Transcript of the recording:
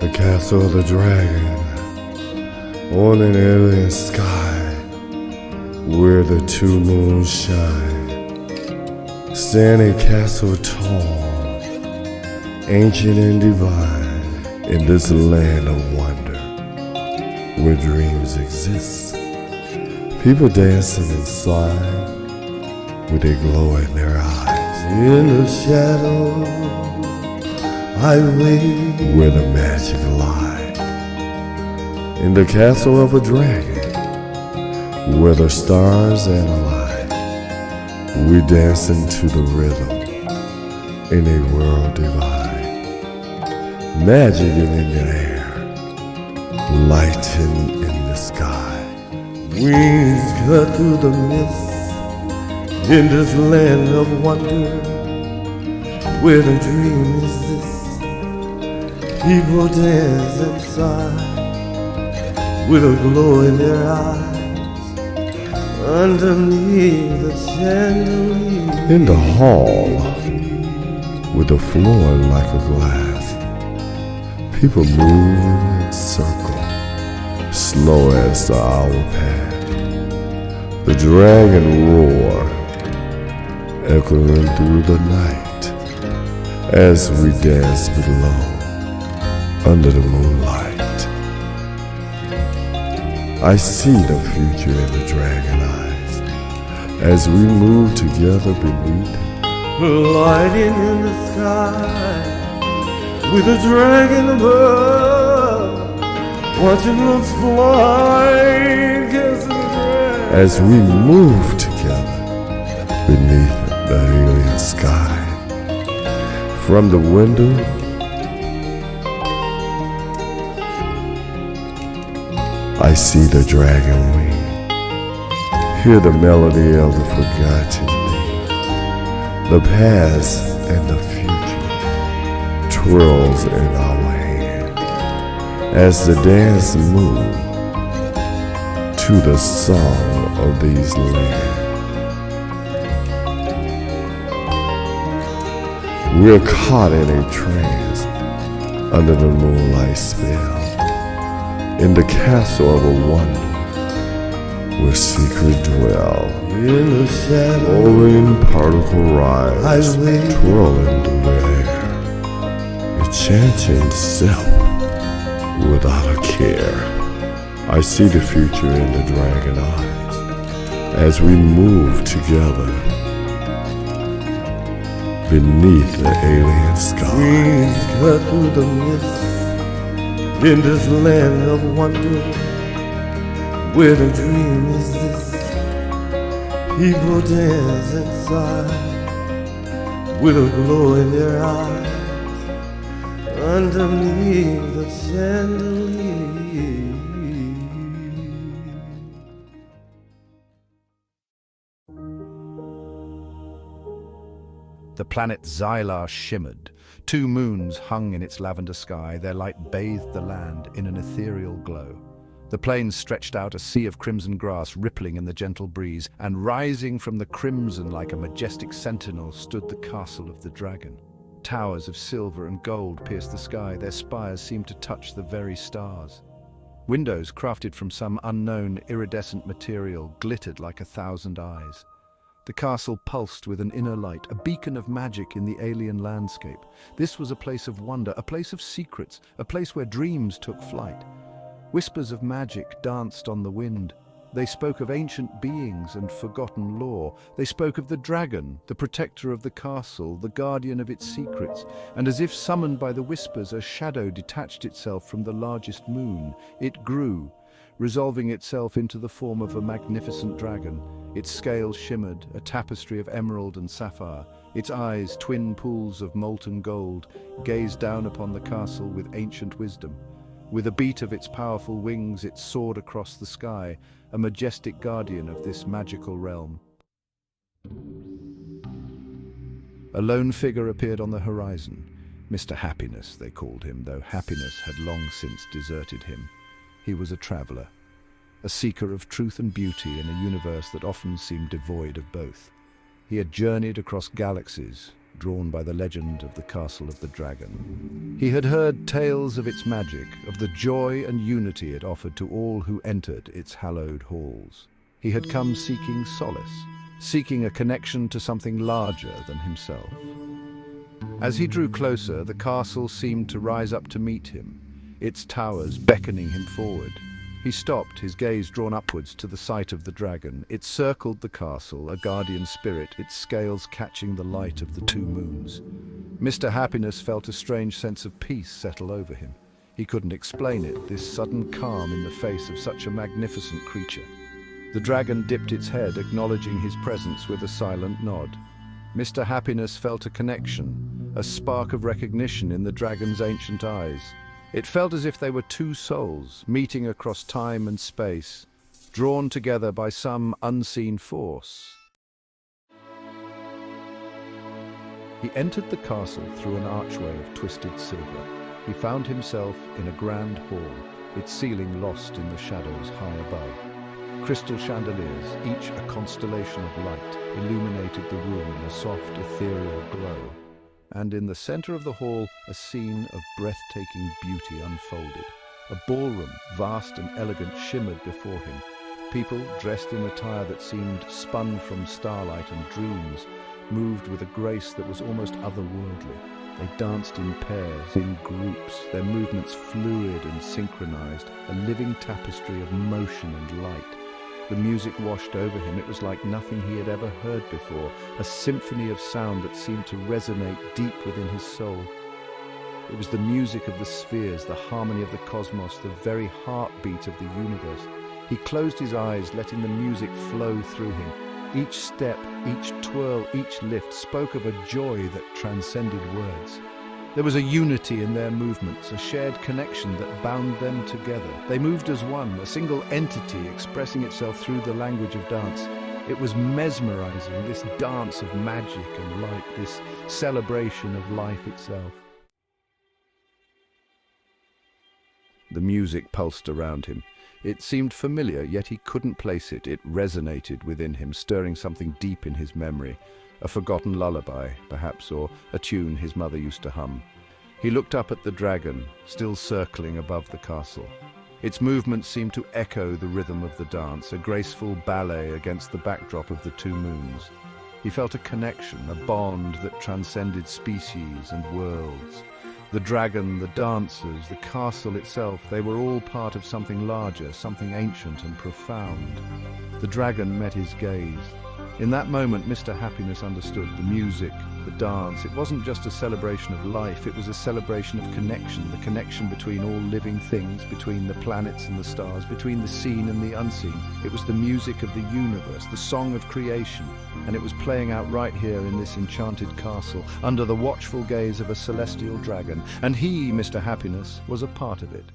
The castle of the dragon on an alien sky where the two moons shine. Standing castle tall, ancient and divine, in this land of wonder where dreams exist. People dancing inside with a glow in their eyes. In the shadow I wait where the magic lies. In the castle of a dragon where the stars align, we dance into the rhythm in a world divine. Magic in the air, lighting in the sky. Wings cut through the mist in this land of wonder where the dream is this. People dance inside with a glow in their eyes underneath the chandelier. In the hall with the floor like a glass, people move in circle, slow as the hour pass. The dragon roar echoing through the night as we dance below under the moonlight. I see the future in the dragon eyes as we move together beneath the lighting in the sky with a dragon above watching us fly. As we move together beneath the alien sky. From the window I see the dragon wing, hear the melody of the forgotten thing. The past and the future twirls in our hand as the dance moves to the song of these lands. We're caught in a trance under the moonlight spell, in the castle of a wonder where secret dwell. In the shadow, glowing particle rise, twirling through the air, enchanting self without a care. I see the future in the dragon eyes as we move together beneath the alien sky. Wings cut through the mist in this land of wonder where the dream is this. People dance inside with a glow in their eyes underneath the chandelier. The planet Xylar shimmered. 2 moons hung in its lavender sky, their light bathed the land in an ethereal glow. The plains stretched out, a sea of crimson grass rippling in the gentle breeze, and rising from the crimson like a majestic sentinel stood the castle of the dragon. Towers of silver and gold pierced the sky, their spires seemed to touch the very stars. Windows crafted from some unknown iridescent material glittered like 1,000 eyes. The castle pulsed with an inner light, a beacon of magic in the alien landscape. This was a place of wonder, a place of secrets, a place where dreams took flight. Whispers of magic danced on the wind. They spoke of ancient beings and forgotten lore. They spoke of the dragon, the protector of the castle, the guardian of its secrets. And as if summoned by the whispers, a shadow detached itself from the largest moon. It grew, resolving itself into the form of a magnificent dragon. Its scales shimmered, a tapestry of emerald and sapphire. Its eyes, twin pools of molten gold, gazed down upon the castle with ancient wisdom. With a beat of its powerful wings, it soared across the sky, a majestic guardian of this magical realm. A lone figure appeared on the horizon. Mr. Happiness, they called him, though happiness had long since deserted him. He was a traveler, a seeker of truth and beauty in a universe that often seemed devoid of both. He had journeyed across galaxies, drawn by the legend of the Castle of the Dragon. He had heard tales of its magic, of the joy and unity it offered to all who entered its hallowed halls. He had come seeking solace, seeking a connection to something larger than himself. As he drew closer, the castle seemed to rise up to meet him, its towers beckoning him forward. He stopped, his gaze drawn upwards to the sight of the dragon. It circled the castle, a guardian spirit, its scales catching the light of the two moons. Mr. Happiness felt a strange sense of peace settle over him. He couldn't explain it, this sudden calm in the face of such a magnificent creature. The dragon dipped its head, acknowledging his presence with a silent nod. Mr. Happiness felt a connection, a spark of recognition in the dragon's ancient eyes. It felt as if they were two souls, meeting across time and space, drawn together by some unseen force. He entered the castle through an archway of twisted silver. He found himself in a grand hall, its ceiling lost in the shadows high above. Crystal chandeliers, each a constellation of light, illuminated the room in a soft, ethereal glow. And in the center of the hall, a scene of breathtaking beauty unfolded. A ballroom, vast and elegant, shimmered before him. People, dressed in attire that seemed spun from starlight and dreams, moved with a grace that was almost otherworldly. They danced in pairs, in groups, their movements fluid and synchronized, a living tapestry of motion and light. The music washed over him. It was like nothing he had ever heard before, a symphony of sound that seemed to resonate deep within his soul. It was the music of the spheres, the harmony of the cosmos, the very heartbeat of the universe. He closed his eyes, letting the music flow through him. Each step, each twirl, each lift spoke of a joy that transcended words. There was a unity in their movements, a shared connection that bound them together. They moved as one, a single entity expressing itself through the language of dance. It was mesmerizing, this dance of magic and light, this celebration of life itself. The music pulsed around him. It seemed familiar, yet he couldn't place it. It resonated within him, stirring something deep in his memory. A forgotten lullaby, perhaps, or a tune his mother used to hum. He looked up at the dragon, still circling above the castle. Its movements seemed to echo the rhythm of the dance, a graceful ballet against the backdrop of the two moons. He felt a connection, a bond that transcended species and worlds. The dragon, the dancers, the castle itself, they were all part of something larger, something ancient and profound. The dragon met his gaze. In that moment, Mr. Happiness understood the music, the dance. It wasn't just a celebration of life, it was a celebration of connection, the connection between all living things, between the planets and the stars, between the seen and the unseen. It was the music of the universe, the song of creation, and it was playing out right here in this enchanted castle, under the watchful gaze of a celestial dragon, and he, Mr. Happiness, was a part of it.